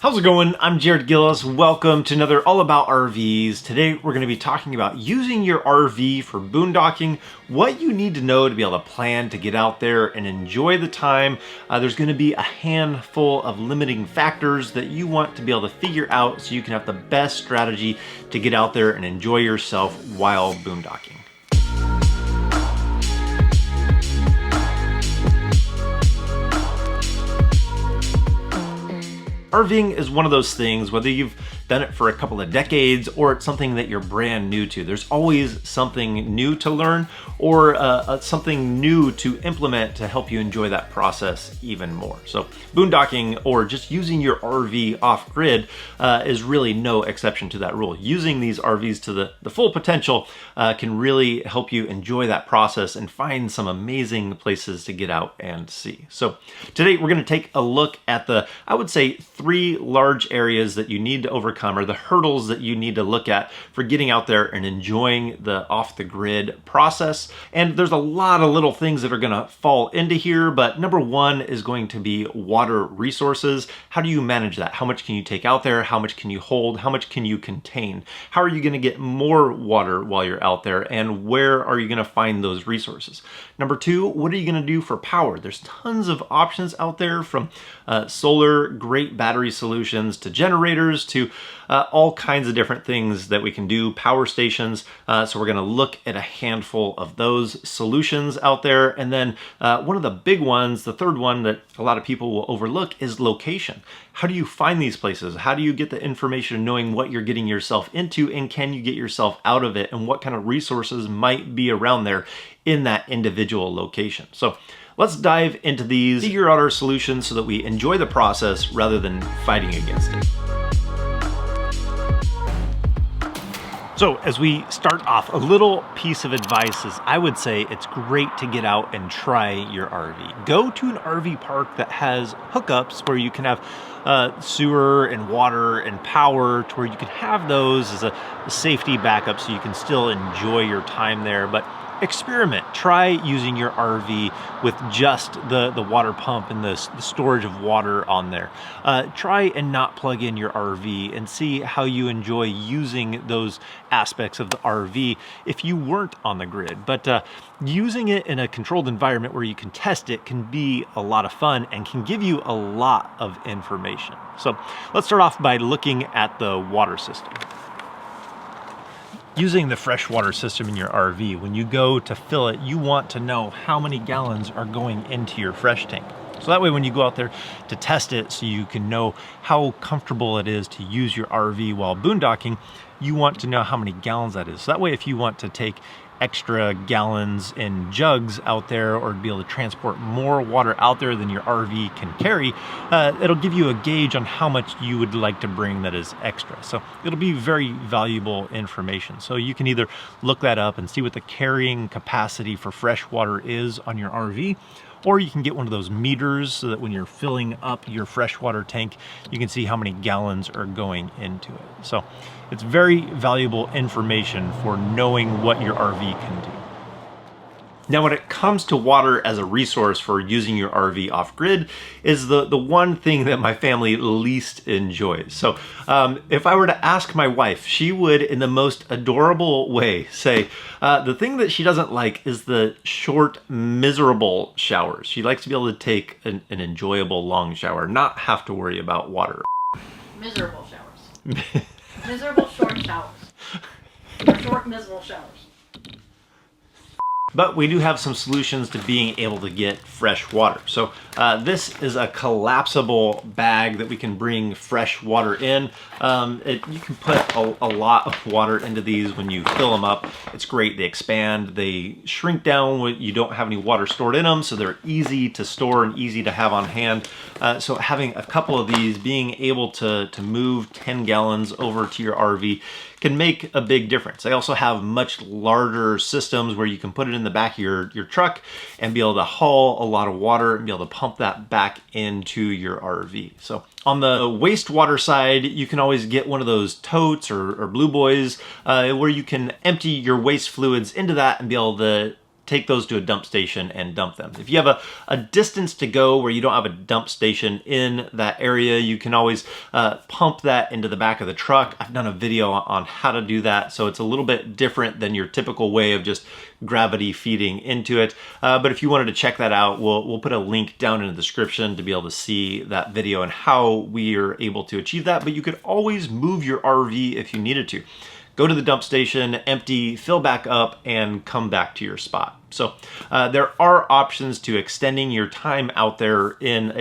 How's it going? I'm Jared Gillis. Welcome to another All About RVs. Today we're going to be talking about using your RV for boondocking, what you need to know to be able to plan to get out there and enjoy the time. There's going to be a handful of limiting factors that you want to be able to figure out so you can have the best strategy to get out there and enjoy yourself while boondocking. RVing is one of those things, whether you've done it for a couple of decades or it's something that you're brand new to, there's always something new to learn or something new to implement to help you enjoy that process even more. So boondocking or just using your RV off-grid is really no exception to that rule. Using these RVs to the full potential can really help you enjoy that process and find some amazing places to get out and see. So today we're going to take a look at I would say, three large areas that you need to overcome, or the hurdles that you need to look at for getting out there and enjoying the off-the-grid process. And there's a lot of little things that are going to fall into here, but number one is going to be water resources. How do you manage that? How much can you take out there? How much can you hold? How much can you contain? How are you going to get more water while you're out there? And where are you going to find those resources? Number two, what are you going to do for power? There's tons of options out there, from solar, great battery solutions, to generators, to all kinds of different things that we can do, power stations. So we're going to look at a handful of those solutions out there. And then one of the big ones, the third one that a lot of people will overlook, is location. How do you find these places? How do you get the information knowing what you're getting yourself into, and can you get yourself out of it, and what kind of resources might be around there in that individual location? So let's dive into these, figure out our solutions so that we enjoy the process rather than fighting against it. So as we start off, a little piece of advice is I would say it's great to get out and try your RV. Go to an RV park that has hookups where you can have sewer and water and power, to where you can have those as a safety backup so you can still enjoy your time there. But experiment. Try using your RV with just the water pump and the storage of water on there. Try and not plug in your RV and see how you enjoy using those aspects of the RV if you weren't on the grid. But using it in a controlled environment where you can test it can be a lot of fun and can give you a lot of information. So let's start off by looking at the water system. Using the freshwater system in your RV, when you go to fill it, you want to know how many gallons are going into your fresh tank. So that way when you go out there to test it, so you can know how comfortable it is to use your RV while boondocking, you want to know how many gallons that is. So that way if you want to take extra gallons in jugs out there, or be able to transport more water out there than your RV can carry, it'll give you a gauge on how much you would like to bring that is extra. So it'll be very valuable information. So you can either look that up and see what the carrying capacity for fresh water is on your RV, or you can get one of those meters so that when you're filling up your freshwater tank, you can see how many gallons are going into it. So it's very valuable information for knowing what your RV can do. Now, when it comes to water as a resource for using your RV off-grid, is the one thing that my family least enjoys. So if I were to ask my wife, she would, in the most adorable way, say the thing that she doesn't like is the short, miserable showers. She likes to be able to take an enjoyable long shower, not have to worry about water. Miserable showers. Miserable short showers. Or short, miserable showers. But we do have some solutions to being able to get fresh water. So this is a collapsible bag that we can bring fresh water in. You can put a lot of water into these when you fill them up. It's great. They expand, they shrink down when you don't have any water stored in them, so they're easy to store and easy to have on hand. So having a couple of these, being able to move 10 gallons over to your RV can make a big difference. I also have much larger systems where you can put it in the back of your truck and be able to haul a lot of water and be able to pump that back into your RV. So on the wastewater side, you can always get one of those totes or blue boys where you can empty your waste fluids into that and be able to take those to a dump station and dump them. If you have a distance to go where you don't have a dump station in that area, you can always pump that into the back of the truck. I've done a video on how to do that, so it's a little bit different than your typical way of just gravity feeding into it. But if you wanted to check that out, we'll put a link down in the description to be able to see that video and how we are able to achieve that. But you could always move your RV if you needed to. Go to the dump station, empty, fill back up, and come back to your spot. So there are options to extending your time out there in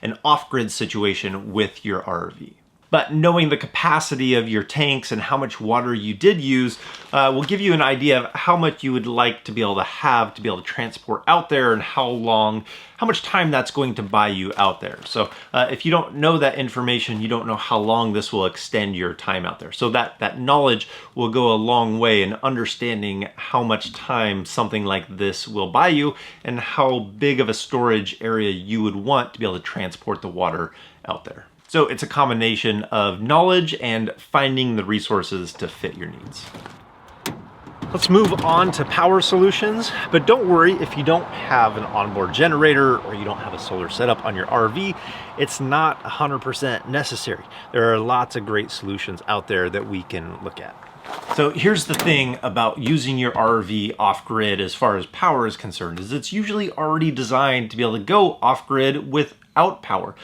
an off-grid situation with your RV. But knowing the capacity of your tanks and how much water you did use will give you an idea of how much you would like to be able to transport out there, and how much time that's going to buy you out there. So if you don't know that information, you don't know how long this will extend your time out there. So that knowledge will go a long way in understanding how much time something like this will buy you, and how big of a storage area you would want to be able to transport the water out there. So it's a combination of knowledge and finding the resources to fit your needs. Let's move on to power solutions, but don't worry if you don't have an onboard generator or you don't have a solar setup on your RV, it's not 100% necessary. There are lots of great solutions out there that we can look at. So here's the thing about using your RV off-grid as far as power is concerned, is it's usually already designed to be able to go off-grid without power.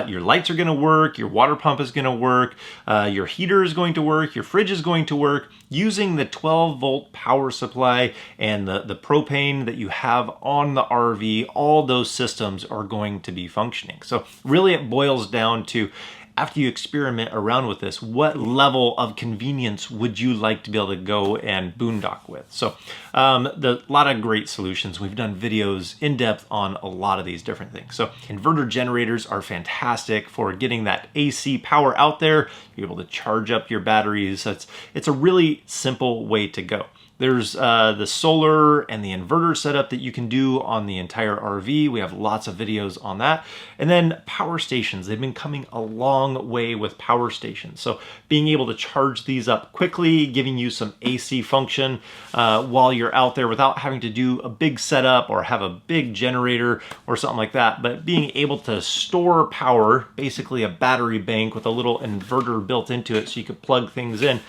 Your lights are gonna work, your water pump is gonna work, your heater is going to work, your fridge is going to work. Using the 12-volt power supply and the propane that you have on the RV, all those systems are going to be functioning. So really it boils down to, after you experiment around with this, what level of convenience would you like to be able to go and boondock with? So a lot of great solutions. We've done videos in depth on a lot of these different things. So inverter generators are fantastic for getting that AC power out there. You're able to charge up your batteries. It's a really simple way to go. There's the solar and the inverter setup that you can do on the entire RV. We have lots of videos on that. And then power stations. They've been coming a long way with power stations. So being able to charge these up quickly, giving you some AC function while you're out there without having to do a big setup or have a big generator or something like that. But being able to store power, basically a battery bank with a little inverter built into it so you could plug things in,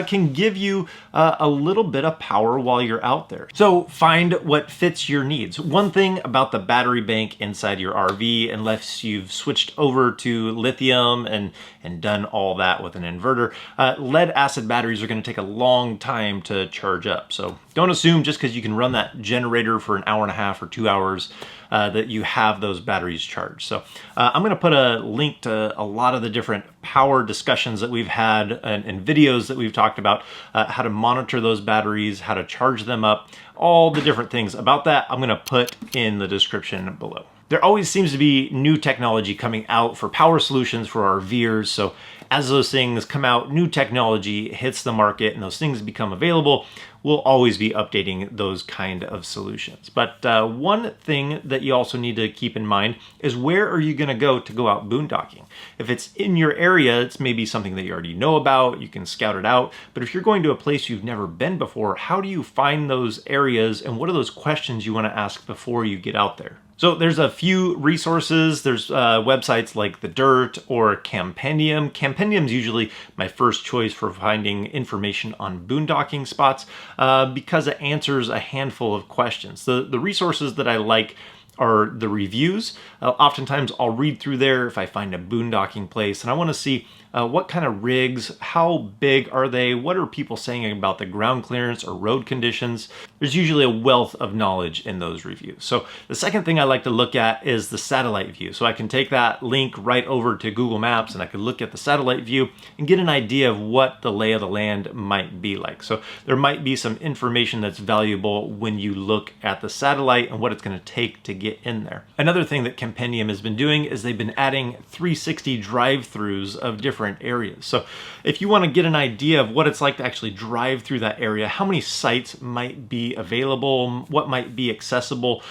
can give you a little bit of power while you're out there. So find what fits your needs. One thing about the battery bank inside your RV, unless you've switched over to lithium and done all that with an inverter, lead acid batteries are going to take a long time to charge up. So don't assume just because you can run that generator for an hour and a half or 2 hours that you have those batteries charged. So I'm going to put a link to a lot of the different power discussions that we've had and videos that we've talked about, how to monitor those batteries, how to charge them up, all the different things about that I'm going to put in the description below. There always seems to be new technology coming out for power solutions for RVers. So as those things come out, new technology hits the market and those things become available, we'll always be updating those kind of solutions. But one thing that you also need to keep in mind is, where are you gonna go out boondocking? If it's in your area, it's maybe something that you already know about, you can scout it out. But if you're going to a place you've never been before, how do you find those areas, and what are those questions you wanna ask before you get out there? So there's a few resources. There's websites like The Dirt or Campendium. Campendium's usually my first choice for finding information on boondocking spots because it answers a handful of questions. The resources that I like are the reviews. Oftentimes I'll read through there if I find a boondocking place and I want to see what kind of rigs, how big are they, what are people saying about the ground clearance or road conditions. There's usually a wealth of knowledge in those reviews. So the second thing I like to look at is the satellite view. So I can take that link right over to Google Maps and I can look at the satellite view and get an idea of what the lay of the land might be like. So there might be some information that's valuable when you look at the satellite and what it's going to take to get in there. Another thing that Campendium has been doing is they've been adding 360 drive-throughs of different areas. So if you want to get an idea of what it's like to actually drive through that area, how many sites might be be available, what might be accessible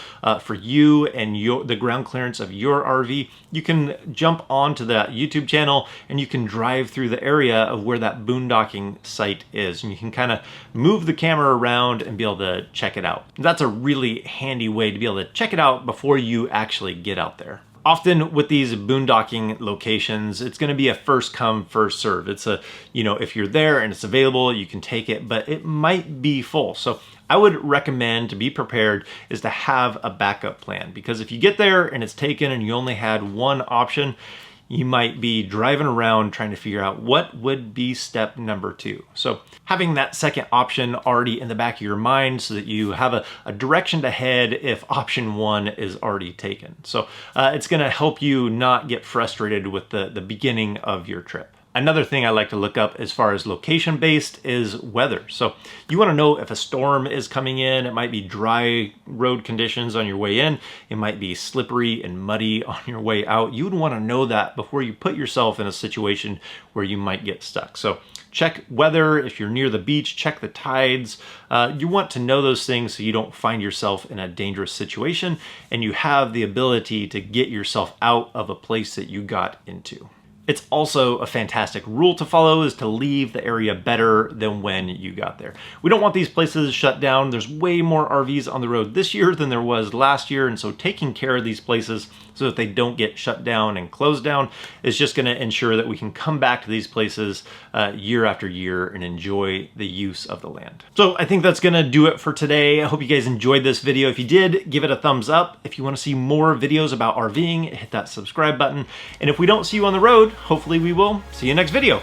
for you and the ground clearance of your RV, you can jump onto that YouTube channel and you can drive through the area of where that boondocking site is. And you can kind of move the camera around and be able to check it out. That's a really handy way to be able to check it out before you actually get out there. Often with these boondocking locations, it's going to be a first come, first serve. It's a, if you're there and it's available, you can take it, but it might be full. So I would recommend, to be prepared, is to have a backup plan, because if you get there and it's taken and you only had one option, you might be driving around trying to figure out what would be step number 2. So having that second option already in the back of your mind so that you have a direction to head if option 1 is already taken. So it's gonna help you not get frustrated with the beginning of your trip. Another thing I like to look up as far as location based is weather. So you want to know if a storm is coming in. It might be dry road conditions on your way in. It might be slippery and muddy on your way out. You would want to know that before you put yourself in a situation where you might get stuck. So check weather. If you're near the beach, check the tides. You want to know those things so you don't find yourself in a dangerous situation and you have the ability to get yourself out of a place that you got into. It's also a fantastic rule to follow, is to leave the area better than when you got there. We don't want these places shut down. There's way more RVs on the road this year than there was last year, and so taking care of these places so that they don't get shut down and closed down is just going to ensure that we can come back to these places year after year and enjoy the use of the land. So I think that's going to do it for today. I hope you guys enjoyed this video. If you did, give it a thumbs up. If you want to see more videos about RVing, hit that subscribe button. And if we don't see you on the road, hopefully we will see you next video.